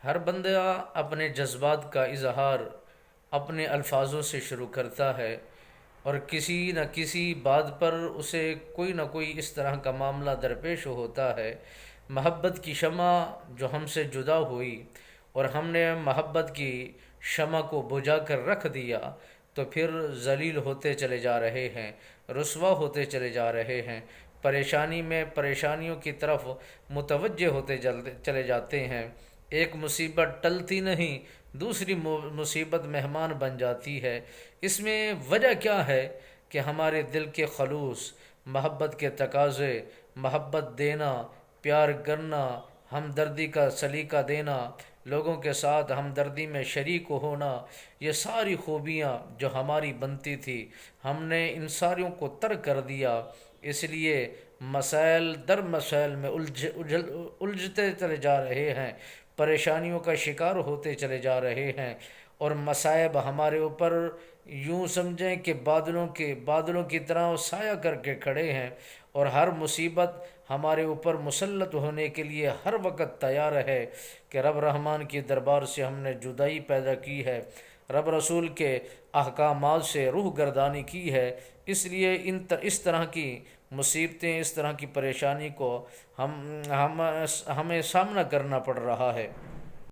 ہر بندہ اپنے جذبات کا اظہار اپنے الفاظوں سے شروع کرتا ہے، اور کسی نہ کسی بات پر اسے کوئی نہ کوئی اس طرح کا معاملہ درپیش ہوتا ہے۔ محبت کی شمع جو ہم سے جدا ہوئی اور ہم نے محبت کی شمع کو بجھا کر رکھ دیا، تو پھر ذلیل ہوتے چلے جا رہے ہیں، رسوا ہوتے چلے جا رہے ہیں، پریشانی میں پریشانیوں کی طرف متوجہ ہوتے چلے جاتے ہیں۔ ایک مصیبت ٹلتی نہیں، دوسری مصیبت مہمان بن جاتی ہے۔ اس میں وجہ کیا ہے کہ ہمارے دل کے خلوص، محبت کے تقاضے، محبت دینا، پیار کرنا، ہمدردی کا سلیقہ دینا، لوگوں کے ساتھ ہمدردی میں شریک ہونا، یہ ساری خوبیاں جو ہماری بنتی تھی، ہم نے ان ساریوں کو ترک کر دیا۔ اس لیے مسائل در مسائل میں الجھتے چلے جا رہے ہیں، پریشانیوں کا شکار ہوتے چلے جا رہے ہیں، اور مصائب ہمارے اوپر یوں سمجھیں کہ بادلوں کی طرح سایہ کر کے کھڑے ہیں، اور ہر مصیبت ہمارے اوپر مسلط ہونے کے لیے ہر وقت تیار ہے کہ رب رحمان کی دربار سے ہم نے جدائی پیدا کی ہے، رب رسول کے احکامات سے روح گردانی کی ہے۔ اس لیے اس طرح کی مصیبتیں، اس طرح کی پریشانی کو ہمیں سامنا کرنا پڑ رہا ہے۔